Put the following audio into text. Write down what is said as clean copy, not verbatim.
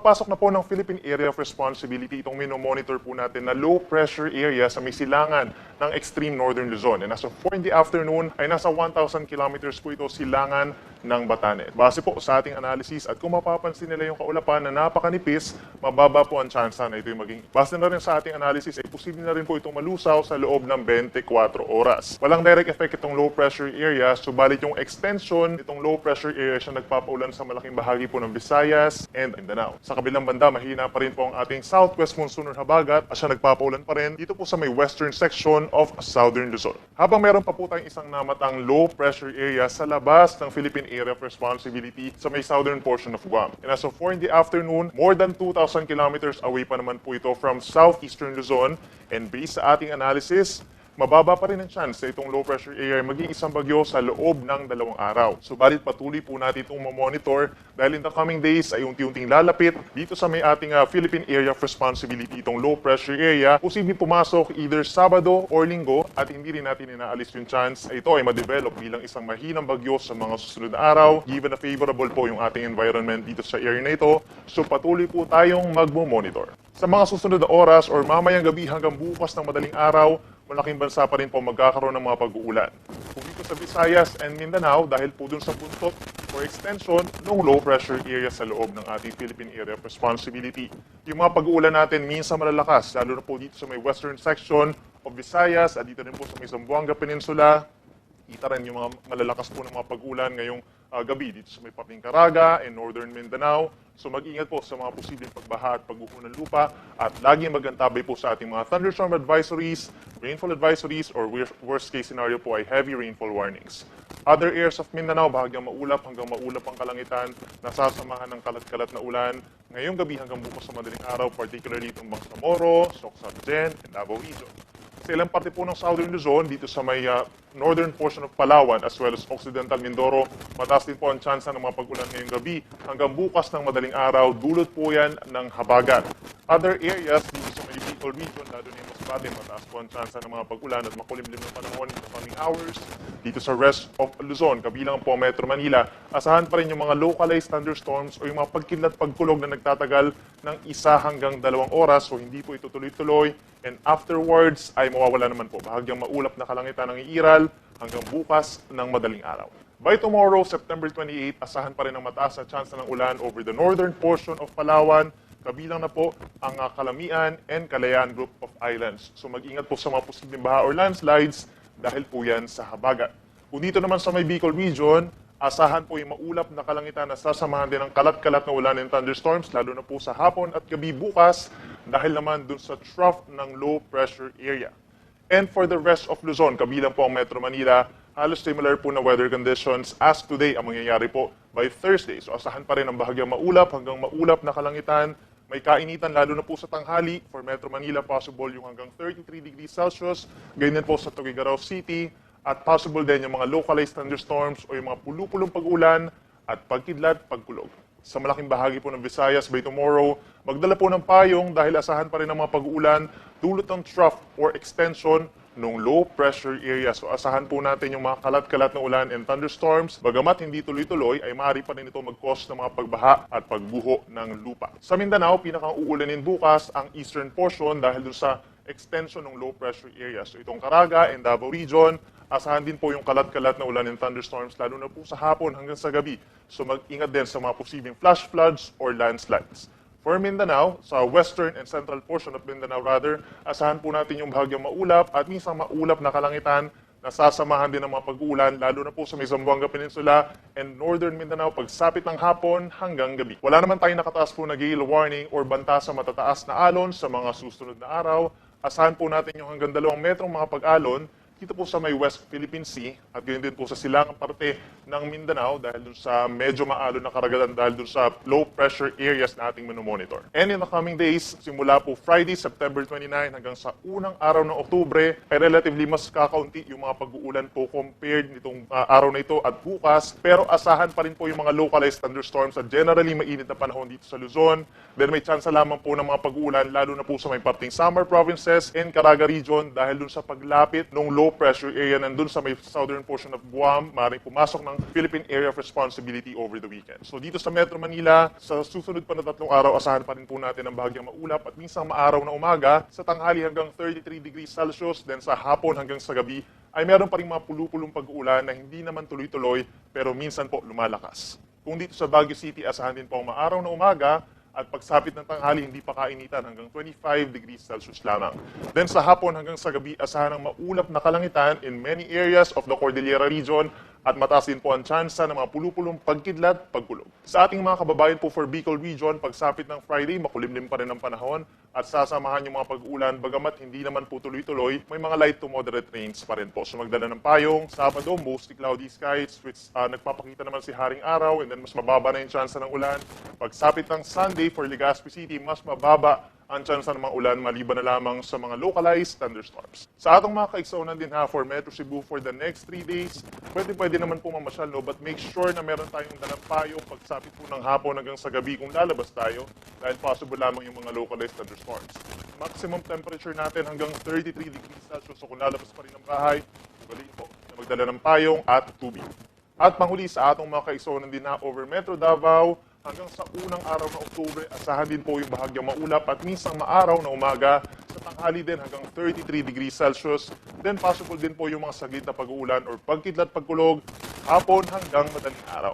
Pumapasok na po ng Philippine Area of Responsibility itong minomonitor po natin na low pressure area sa may silangan ng extreme northern Luzon. And as of 4 in the afternoon ay nasa 1,000 kilometers po ito silangan ng Batanes. Base po sa ating analysis at kung mapapansin nila yung kaulapan na napakanipis, mababa po ang tsansa na ito yung maging. Base na rin sa ating analysis ay posible na rin po itong malusaw sa loob ng 24 oras. Walang direct effect itong low pressure area, subalit yung extension itong low pressure area siya nagpapaulan sa malaking bahagi po ng Visayas and Mindanao. Sa kabilang banda, mahina pa rin po ang ating southwest monsoon or habagat at siya nagpapaulan pa rin dito po sa may western section of southern Luzon. Habang meron pa po tayong isang namatang low pressure area sa labas ng Philippine Area of Responsibility sa may southern portion of Guam. And as of 4 in the afternoon, more than 2,000 kilometers away pa naman po ito from southeastern Luzon. And based sa ating analysis, mababa pa rin ang chance na itong low pressure area maging isang bagyo sa loob ng 2 araw. Subalit patuloy po natin itong mamonitor dahil in the coming days ay unti-unting lalapit dito sa may ating Philippine Area of Responsibility itong low pressure area. Posibleng pumasok either Sabado or Linggo at hindi rin natin inaalis yung chance ay ito ay ma-develop bilang isang mahinang bagyo sa mga susunod na araw given na favorable po yung ating environment dito sa area na ito. So patuloy po tayong magmo-monitor. Sa mga susunod na oras or mamayang gabi hanggang bukas ng madaling araw, malaking bansa pa rin po magkakaroon ng mga pag-uulan. Kung dito sa Visayas and Mindanao, dahil po dun sa buntot or extension ng low pressure area sa loob ng ating Philippine Area of Responsibility. Yung mga pag-uulan natin minsan malalakas, lalo na po dito sa may western section of Visayas at dito rin po sa may Zamboanga Peninsula. Kita rin yung mga malalakas po ng mga pag-ulan ngayong gabi dito sa may Paping Caraga and northern Mindanao. So mag-ingat po sa mga posibleng pagbaha at pagguho ng lupa at laging magantabay po sa ating mga thunderstorm advisories, rainfall advisories, or worst case scenario po ay heavy rainfall warnings. Other areas of Mindanao, bahagyang maulap hanggang maulap ang kalangitan, nasasamahan ng kalat-kalat na ulan. Ngayong gabi hanggang bukas sa madaling araw, particularly itong Bangsamoro, Socsogen, and Davao Region. Sa ilang parte po ng southern Luzon, dito sa may northern portion of Palawan as well as occidental Mindoro, mataas din po ang tsansa ng mga pag-ulan ngayong gabi. Hanggang bukas ng madaling araw, dulot po yan ng habagat. Other areas dito sa may Bicol region, lalo na yung Masbate, mataas po ang tsansa ng mga pag-ulan at makulimlim ng panahon in the coming hours. Dito sa rest of Luzon, kabilang po Metro Manila, asahan pa rin yung mga localized thunderstorms o yung mga pagkidlat pagkulog na nagtatagal ng 1 hanggang 2 oras, so hindi po ito tuloy-tuloy. And afterwards ay mawawala naman po. Bahagyang maulap na kalangitan ng iiral hanggang bukas ng madaling araw. By tomorrow, September 28, asahan pa rin ang mataas na chance ng ulan over the northern portion of Palawan. Kabilang na po ang Calamian and Kalayaan group of islands. So mag-ingat po sa mga posibleng baha or landslides dahil po yan sa habagat. Kung dito naman sa may Bicol region, asahan po yung maulap na kalangitan na sasamahan din ng kalat-kalat na ulan and thunderstorms, lalo na po sa hapon at gabi bukas dahil naman dun sa trough ng low pressure area. And for the rest of Luzon, kabilang po ang Metro Manila, halos similar po na weather conditions as today ang mangyayari po by Thursday. So asahan pa rin ang bahagyang maulap hanggang maulap na kalangitan. May kainitan lalo na po sa tanghali. For Metro Manila, possible yung hanggang 33 degrees Celsius. Ganyan po sa Tuguegarao City. At possible din yung mga localized thunderstorms o yung mga pulupulong pag-ulan at pagkidlat, pagkulog. Sa malaking bahagi po ng Visayas by tomorrow, magdala po ng payong dahil asahan pa rin ang mga pag-uulan dulot ng trough or extension ng low pressure area. So asahan po natin yung mga kalat-kalat na ulan and thunderstorms. Bagamat hindi tuloy-tuloy, ay maaari pa rin ito mag-cause ng mga pagbaha at pagbuho ng lupa. Sa Mindanao, pinakang uulanin bukas ang eastern portion dahil dun sa extension ng low pressure area. So itong Caraga and Davao Region, asahan din po yung kalat-kalat na ulan and thunderstorms lalo na po sa hapon hanggang sa gabi. So mag-ingat din sa mga posibleng flash floods or landslides. For Mindanao, sa western and central portion of Mindanao rather, asahan po natin yung bahagyang maulap at minsan maulap na kalangitan na sasamahan din ng mga pag-uulan lalo na po sa may Zamboanga Peninsula and northern Mindanao pagsapit ng hapon hanggang gabi. Wala naman tayong nakataas po na gale warning or banta sa matataas na alon sa mga susunod na araw. Asahan po natin yung hanggang 2 metrong mga pag-alon dito po sa may West Philippine Sea at ganyan din po sa silangang parte ng Mindanao dahil dun sa medyo maalon na karagatan dahil dun sa low pressure areas na ating monitor. And in the coming days, simula po Friday, September 29 hanggang sa unang araw ng Oktubre ay relatively mas kakaunti yung mga pag-uulan po compared nitong araw na ito at bukas. Pero asahan pa rin po yung mga localized thunderstorms at generally mainit na panahon dito sa Luzon. Then may chance lamang po ng mga pag-uulan lalo na po sa may parting Samar provinces and Caraga region dahil dun sa paglapit ng low pressure area nandun sa may southern portion of Guam, maaaring pumasok ng Philippine Area of Responsibility over the weekend. So dito sa Metro Manila, sa susunod pa na 3 araw, asahan pa rin po natin ang bahagyang maulap at minsan maaraw na umaga, sa tanghali hanggang 33 degrees Celsius, then sa hapon hanggang sa gabi, ay meron pa rin mga pulupulong pag-uulan na hindi naman tuloy-tuloy pero minsan po lumalakas. Kung dito sa Baguio City, asahan din po ang maaraw na umaga at pagsapit ng tanghali, hindi pa kainitan hanggang 25 degrees Celsius lamang. Then sa hapon hanggang sa gabi, asahan ang maulap na kalangitan in many areas of the Cordillera region at mataas din po ang tsansa ng mga pulupulong pagkidlat, pagkulog. Sa ating mga kababayan po for Bicol Region, pagsapit ng Friday, makulimlim pa rin ang panahon at sasamahan yung mga pag-ulan, bagamat hindi naman po tuloy-tuloy, may mga light to moderate rains pa rin po. So magdala ng payong, Sabado, mostly cloudy skies, which nagpapakita naman si Haring Araw, and then mas mababa na yung tsansa ng ulan. Pagsapit ng Sunday for Legazpi City, mas mababa ang tsansa ng mga ulan maliban na lamang sa mga localized thunderstorms. Sa atong mga kaigsonan din ha, for Metro Cebu for the next 3 days, pwede naman po mamasyal, no? But make sure na meron tayong dalang payong pagsapit po ng hapon hanggang sa gabi kung lalabas tayo dahil possible lamang yung mga localized thunderstorms. Maximum temperature natin hanggang 33 degrees Celsius, so kung lalabas pa rin ang bahay, ugaliin po na magdala ng payong at tubig. At panghuli sa atong mga kaigsonan din na over Metro Davao, hanggang sa unang araw ng Oktubre, asahan din po yung bahagyang maulap at minsang maaraw na umaga, sa tanghali din hanggang 33 degrees Celsius. Then possible din po yung mga saglit na pag-uulan or pagkidlat pagkulog, hapon hanggang madaling araw.